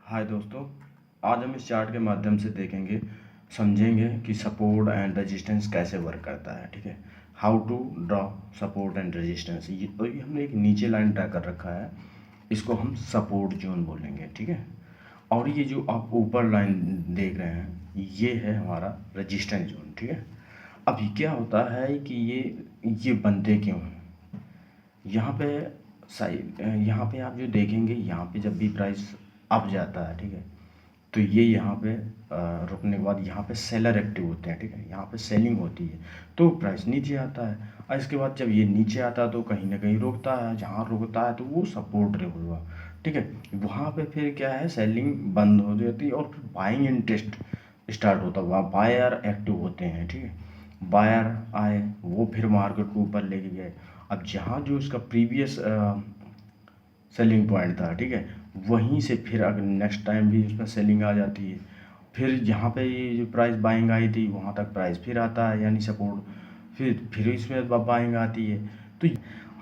हाय दोस्तों, आज हम इस चार्ट के माध्यम से देखेंगे, समझेंगे कि सपोर्ट एंड रेजिस्टेंस कैसे वर्क करता है। ठीक है, how to draw support and resistance. ये हमने एक नीचे लाइन ड्रा कर रखा है, इसको हम सपोर्ट जोन बोलेंगे। ठीक है, और ये जो आप ऊपर लाइन देख रहे हैं, ये है हमारा रेजिस्टेंस जोन। ठीक है, अभी क्या होता है कि ये बनते क्यों हैं। यहाँ पे साइड यहाँ पे आप जो देखेंगे, यहाँ पे जब भी प्राइस अप जाता है, ठीक है, तो ये यहाँ पे रुकने के बाद यहाँ पे सेलर एक्टिव होते हैं। ठीक है, यहाँ पे सेलिंग होती है तो प्राइस नीचे आता है, और इसके बाद जब ये नीचे आता है तो कहीं ना कहीं रुकता है। जहाँ रुकता है तो वो सपोर्ट लेवल हुआ। ठीक है, वहाँ पे फिर क्या है, सेलिंग बंद हो जाती है और फिर बाइंग इंटरेस्ट स्टार्ट होता है। वहाँ बायर एक्टिव होते हैं। ठीक है, बायर आए, वो फिर मार्केट को ऊपर लेके गए। अब जहाँ जो इसका प्रीवियस सेलिंग पॉइंट था, ठीक है, वहीं से फिर अगर नेक्स्ट टाइम भी उसमें सेलिंग आ जाती है, फिर यहाँ पे ये जो प्राइस बाइंग आई थी वहाँ तक प्राइस फिर आता है, यानी सपोर्ट, फिर इसमें बाइंग आती है। तो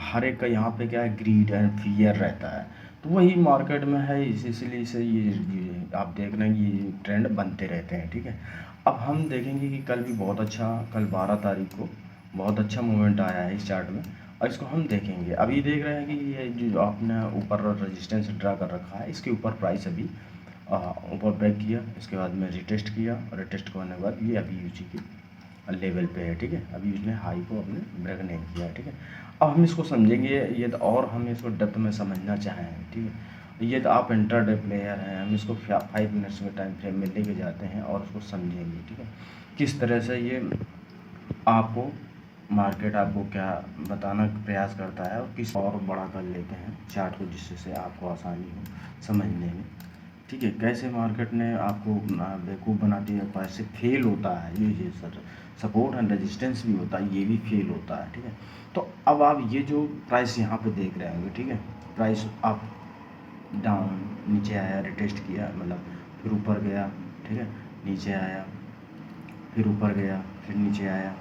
हर एक का यहाँ पे क्या है, ग्रीड एंड फियर रहता है। तो वही मार्केट में है, इसलिए इसे ये आप देख रहे हैं, ये ट्रेंड बनते रहते हैं। ठीक है, अब हम देखेंगे कि कल भी बहुत अच्छा, कल 12 तारीख को बहुत अच्छा मूवमेंट आया है इस चार्ट में, और इसको हम देखेंगे। अभी देख रहे हैं कि ये जो आपने ऊपर रेजिस्टेंस ड्रा कर रखा है, इसके ऊपर प्राइस अभी ऊपर ब्रेक किया, इसके बाद में रिटेस्ट किया, और रिटेस्ट करने के बाद ये अभी उसी के लेवल पे है। ठीक है, अभी उसने हाई को अपने ब्रेक नहीं किया है। ठीक है, अब हम इसको समझेंगे, ये तो और हम इसको डेप्थ में समझना चाहें। ठीक है, ये तो आप इंटरडे प्लेयर हैं, हम इसको 5 मिनट्स के टाइम फ्रेम में लेके जाते हैं और उसको समझेंगे। ठीक है, किस तरह से ये आपको मार्केट आपको क्या बताना प्रयास करता है, और किस और बड़ा कर लेते हैं चार्ट को, जिससे आपको आसानी हो समझने में। ठीक है, कैसे मार्केट ने आपको बेवकूफ़ बना दिया, कैसे फेल होता है ये सर, सपोर्ट एंड रेजिस्टेंस भी होता है, ये भी फेल होता है। ठीक है, तो अब आप ये जो प्राइस यहाँ पे देख रहे होंगे, ठीक है, प्राइस अप डाउन, नीचे आया, रिटेस्ट किया, मतलब फिर ऊपर गया, ठीक है, नीचे आया, फिर ऊपर गया, फिर नीचे आया।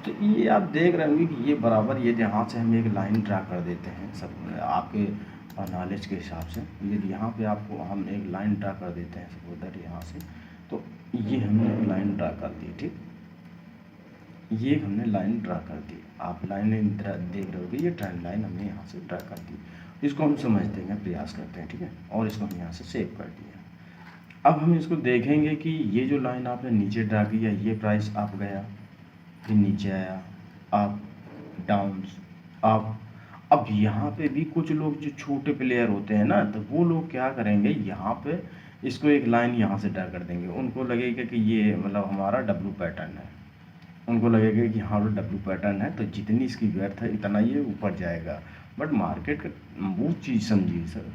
तो ये आप देख रहे होंगे कि ये बराबर, ये यहाँ से हम एक लाइन ड्रा कर देते हैं सब आपके नॉलेज के हिसाब से। ये यहाँ पे आपको हम एक लाइन ड्रा कर देते हैं सब उधर यहाँ से, तो ये हमने एक लाइन ड्रा कर दी। ठीक, ये हमने लाइन ड्रा कर दी, आप लाइन देख रहे होगे, ये ट्रेंड लाइन हमने यहाँ से ड्रा कर दी। इसको हम समझते हैं, प्रयास करते हैं। ठीक है, और इसको हम यहाँ से सेव कर दिया। अब हम इसको देखेंगे कि ये जो लाइन आपने नीचे ड्रा किया, ये प्राइस अप गया, फिर नीचे आया, अप, डाउन, अप। अब यहाँ पे भी कुछ लोग जो छोटे प्लेयर होते हैं ना, तो वो लोग क्या करेंगे, यहाँ पे इसको एक लाइन यहाँ से ड्रा कर देंगे। उनको लगेगा कि ये मतलब हमारा डब्लू पैटर्न है, उनको लगेगा कि हाँ डब्लू पैटर्न है, तो जितनी इसकी वर्थ है इतना ये ऊपर जाएगा। बट मार्केट का वो चीज़ समझिए सर,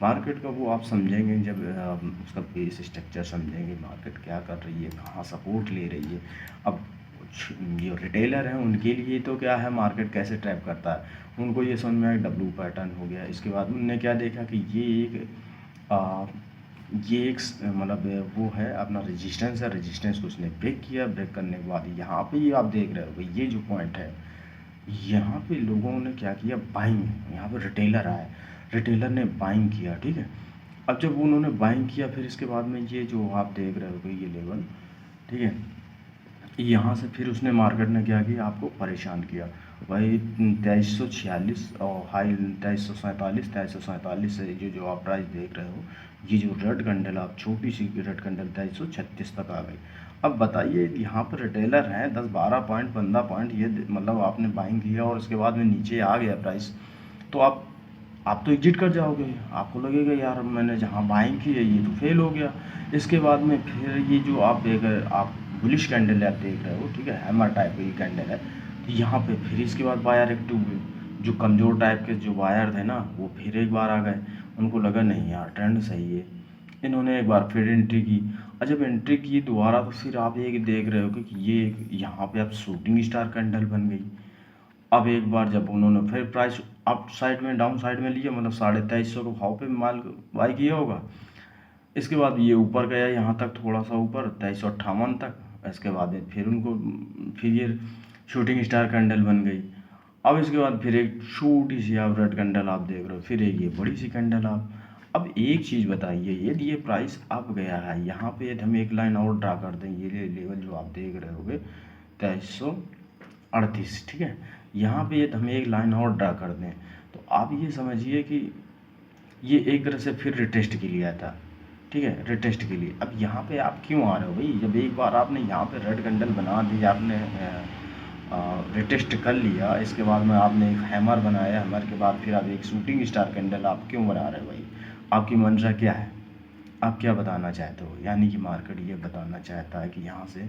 मार्केट का वो आप समझेंगे जब उसका बेस स्ट्रक्चर समझेंगे, मार्केट क्या कर रही है, कहाँ सपोर्ट ले रही है। अब जो रिटेलर हैं उनके लिए तो क्या है, मार्केट कैसे ट्रैप करता है, उनको ये समझ में आया डब्लू पैटर्न हो गया। इसके बाद उनने क्या देखा कि ये एक मतलब वो है अपना रेजिस्टेंस है, रेजिस्टेंस को उसने ब्रेक किया, ब्रेक करने के बाद यहाँ पे ये आप देख रहे हो, ये जो पॉइंट है, यहाँ पे लोगों ने क्या किया, बाइंग, यहाँ पे रिटेलर आए, रिटेलर ने बाइंग किया। ठीक है, अब जब उन्होंने बाइंग किया, फिर इसके बाद में ये जो आप देख रहे हो ये लेवल, ठीक है, यहाँ से फिर उसने मार्केट ने क्या किया, आपको परेशान किया भाई। 2346 और हाई 2347, 2347 से जो आप प्राइस देख रहे हो, ये जो रेड कैंडल, आप छोटी सी रेड कैंडल 2336 तक आ गई। अब बताइए, यहाँ पर रिटेलर हैं 10-12 पॉइंट, 15 पॉइंट, ये मतलब आपने बाइंग किया और उसके बाद में नीचे आ गया प्राइस, तो आप तो एग्जिट कर जाओगे। आपको लगेगा यार मैंने जहाँ बाइंग की है ये तो फेल हो गया। इसके बाद में फिर ये जो आप बुलिश कैंडल आप देख रहे हो, ठीक है, हैमर टाइप की कैंडल है, तो यहाँ पे फिर इसके बाद बायर एक्टिव हुए। जो कमज़ोर टाइप के जो बायर थे ना, वो फिर एक बार आ गए, उनको लगा नहीं यार ट्रेंड सही है, इन्होंने एक बार फिर एंट्री की। और जब एंट्री की दोबारा, तो फिर आप ये देख रहे हो कि ये यहाँ पे अब शूटिंग स्टार कैंडल बन गई। अब एक बार जब उन्होंने फिर प्राइस अप साइड में, डाउन साइड में लिया, मतलब 2350 के भाव पे माल बाई किया होगा। इसके बाद ये ऊपर गया यहाँ तक, थोड़ा सा ऊपर 2358 तक। इसके बाद फिर उनको फिर ये शूटिंग स्टार कैंडल बन गई। अब इसके बाद फिर एक छोटी सी आप रेड कैंडल आप देख रहे हो, फिर एक ये बड़ी सी कैंडल आप। अब एक चीज़ बताइए, यदि ये प्राइस अप गया है, यहाँ पे यदि हम एक लाइन और ड्रा कर दें, ये लेवल जो आप देख रहे होगे 2338, ठीक है, यहाँ पे यदि हम एक लाइन और ड्रा कर दें तो आप ये समझिए कि ये एक तरह से फिर रिटेस्ट के लिए आता, ठीक है, रिटेस्ट के लिए। अब यहाँ पे आप क्यों आ रहे हो भाई, जब एक बार आपने यहाँ पे रेड कैंडल बना दी, आपने रिटेस्ट कर लिया, इसके बाद में आपने एक हैमर बनाया, हैमर के बाद फिर आप एक शूटिंग स्टार कैंडल आप क्यों बना रहे हो भाई, आपकी मंशा क्या है, आप क्या बताना चाहते हो? यानी कि मार्केट ये बताना चाहता है कि यहाँ से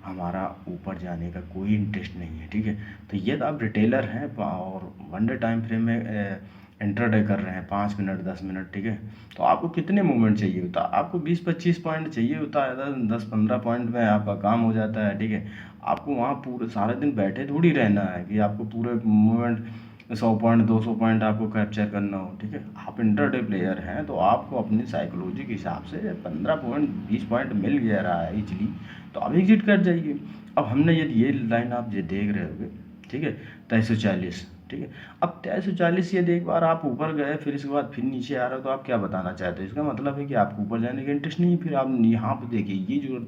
हमारा ऊपर जाने का कोई इंटरेस्ट नहीं है, ठीक है। तो यदि आप रिटेलर हैं और वन डे टाइम फ्रेम में इंटरडे कर रहे हैं 5 मिनट 10 मिनट, ठीक है, तो आपको कितने मूवमेंट चाहिए होता है? आपको 20-25 पॉइंट चाहिए होता है, 10-15 पॉइंट में आपका काम हो जाता है, ठीक है। आपको वहाँ पूरे सारे दिन बैठे थोड़ी रहना है कि आपको पूरे मूवमेंट 100 पॉइंट 200 पॉइंट आपको कैप्चर करना हो, ठीक है। आप इंटरडे प्लेयर हैं तो आपको अपनी साइकोलॉजी के हिसाब से 15 पॉइंट 20 पॉइंट मिल जा रहा है इजली, तो आप एग्जिट कर जाइए। अब हमने यदि ये लाइन आप ये देख रहे होगे, ठीक है, 2340, ठीक है। अब 2340 यदि एक बार आप ऊपर गए फिर इसके बाद फिर नीचे आ रहा हो, तो आप क्या बताना चाहते हैं? इसका मतलब है कि आपको ऊपर जाने का इंटरेस्ट नहीं है। फिर आप यहाँ पे देखिए, ये जो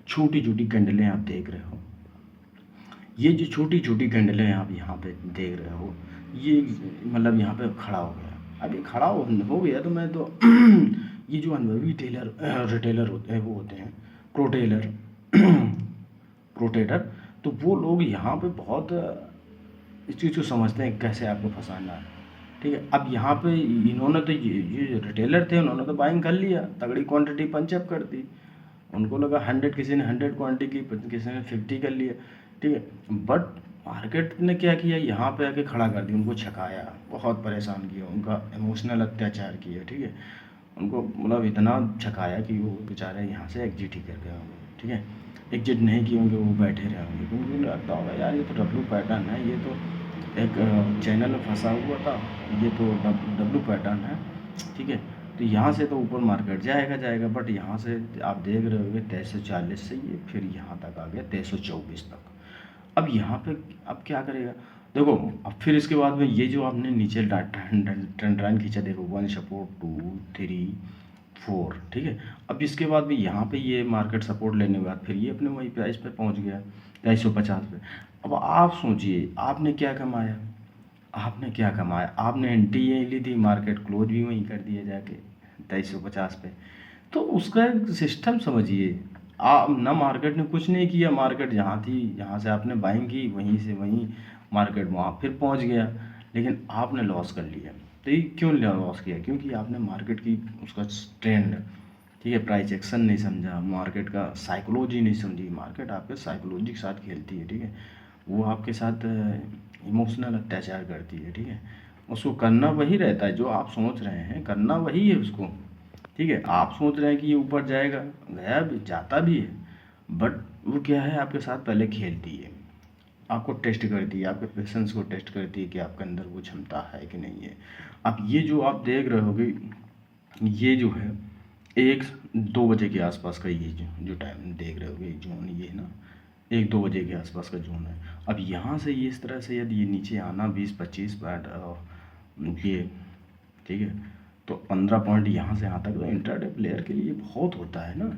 छोटी छोटी कैंडलें आप देख रहे हो, ये जो छोटी छोटी कैंडलें आप यहाँ पे देख रहे हो, ये मतलब यहाँ पे खड़ा हो गया। अब ये खड़ा हो गया तो मैं तो ये जो अनुभवी रिटेलर होते हैं, वो होते हैं प्रोटेलर प्रोटेटर, तो वो लोग यहाँ पे बहुत इस चीज़ को समझते हैं कैसे आपको फंसाना है, ठीक है। अब यहाँ पे इन्होंने तो ये रिटेलर थे, उन्होंने तो बाइंग कर लिया, तगड़ी क्वांटिटी पंचअप कर दी, उनको लगा 100, किसी ने 100 क्वांटिटी की, किसी ने 50 कर लिया, ठीक है। बट मार्केट ने क्या किया, यहाँ पे आके खड़ा कर दिया, उनको छकाया, बहुत परेशान किया, उनका इमोशनल अत्याचार किया, ठीक है। उनको मतलब इतना छकाया कि वो बेचारे यहाँ से एग्जिट ही कर गए होंगे, ठीक है। एग्जिट नहीं किए होंगे, वो बैठे रहे होंगे, क्योंकि उन्हें लगता होगा यार ये तो डब्लू पैटर्न है, ये तो एक चैनल में फंसा हुआ था, ये तो डब्लू पैटर्न है, ठीक है। तो यहाँ से तो ऊपर मार्केट जाएगा, बट यहाँ से आप देख रहे होगे 2340 से ये फिर यहाँ तक आ गया 2324 तक। अब यहाँ पे अब क्या करेगा, देखो अब फिर इसके बाद में ये जो आपने नीचे ट्रेंड लाइन खींचा, देखो 1 सपोर्ट 2 3 4, ठीक है। अब इसके बाद भी यहाँ पे ये मार्केट सपोर्ट लेने के बाद फिर ये अपने वही प्राइस पे पहुँच गया 2350 पे। अब आप सोचिए आपने क्या कमाया, आपने एंट्री यहीं ली थी, मार्केट क्लोज भी वहीं कर दिया जाके 2350 पे। तो उसका एक सिस्टम समझिए, आप ना मार्केट ने कुछ नहीं किया, मार्केट जहाँ थी यहाँ से आपने बाइंग की, वहीं से वहीं मार्केट वहाँ फिर पहुँच गया, लेकिन आपने लॉस कर लिया। तो ये क्यों लॉस किया? क्योंकि आपने मार्केट की उसका ट्रेंड, ठीक है, प्राइस एक्शन नहीं समझा, मार्केट का साइकोलॉजी नहीं समझी। मार्केट आपके साइकोलॉजी के साथ खेलती है, ठीक है, वो आपके साथ इमोशनल अत्याचार करती है, ठीक है। उसको करना वही रहता है जो आप सोच रहे हैं, करना वही है उसको, ठीक है। आप सोच रहे हैं कि ये ऊपर जाएगा, गया भी, जाता भी है, बट वो क्या है, आपके साथ पहले खेलती है, आपको टेस्ट करती है, आपके पेशेंस को टेस्ट करती है कि आपके अंदर वो क्षमता है कि नहीं है। अब ये जो आप देख रहे होगे, ये जो है 1-2 बजे के आसपास का, ये जो टाइम देख रहे होगे जोन, ये है ना 1-2 बजे के आसपास का जोन है। अब यहाँ से ये इस तरह से यदि ये नीचे आना 20-25 पॉइंट, ये ठीक है, तो 15 पॉइंट यहाँ से यहाँ तक तो इंट्राडे प्लेयर के लिए बहुत होता है ना।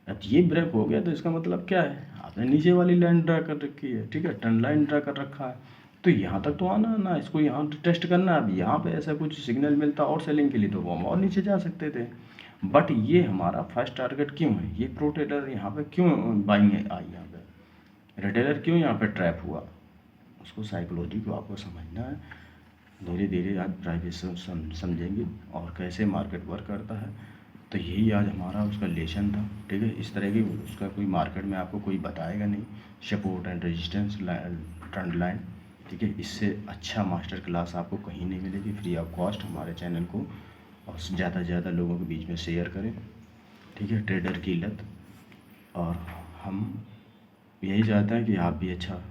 अब ये ब्रेक हो गया तो इसका मतलब क्या है, आपने नीचे वाली लाइन ड्रा कर रखी है, ठीक है, ट्रेंड लाइन ड्रा कर रखा है, तो यहाँ तक तो आना ना, इसको यहाँ टेस्ट करना है। अब यहाँ पे ऐसा कुछ सिग्नल मिलता और सेलिंग के लिए तो वो हम और नीचे जा सकते थे, बट ये हमारा फर्स्ट टारगेट क्यों है, ये प्रो ट्रेडर यहाँ पे क्यों बाइंग आई, यहाँ पे रिटेलर क्यों यहाँ पे ट्रैप हुआ, उसको साइकोलॉजी को आपको समझना है। धीरे धीरे आज प्राइवेट समझेंगे और कैसे मार्केट वर्क करता है। तो यही आज हमारा उसका लेसन था, ठीक है। इस तरह की उसका कोई मार्केट में आपको कोई बताएगा नहीं, support and resistance trend line, ठीक है। इससे अच्छा मास्टर क्लास आपको कहीं नहीं मिलेगी फ्री ऑफ कॉस्ट। हमारे चैनल को और ज़्यादा से ज़्यादा लोगों के बीच में शेयर करें, ठीक है, ट्रेडर की लत। और हम यही चाहते हैं कि आप भी अच्छा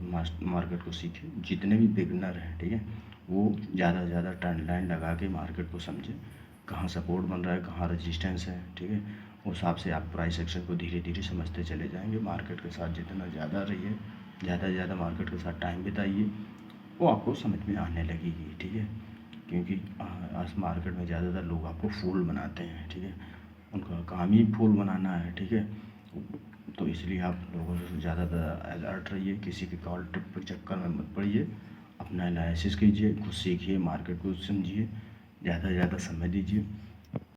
मार्केट को सीखें, जितने भी बिगनर हैं, ठीक है, वो ज़्यादा से ज़्यादा ट्रेंड लाइन लगा के मार्केट को समझें, कहाँ सपोर्ट बन रहा है, कहाँ रेजिस्टेंस है, ठीक है। उस हिसाब से आप प्राइस एक्शन को धीरे धीरे समझते चले जाएंगे। मार्केट के साथ जितना ज़्यादा रहिए, ज़्यादा से ज़्यादा मार्केट के साथ टाइम बिताइए, वो आपको समझ में आने लगेगी, ठीक है। क्योंकि आज मार्केट में ज़्यादातर लोग आपको फूल बनाते हैं, ठीक है, उनका काम ही फूल बनाना है, ठीक है। तो इसलिए आप लोगों से ज़्यादातर अलर्ट रहिए, किसी के कॉल टिप के चक्कर में मत पड़िए, अपना एनालिसिस कीजिए, खुद सीखिए, मार्केट को समझिए, ज़्यादा से ज़्यादा समय दीजिए।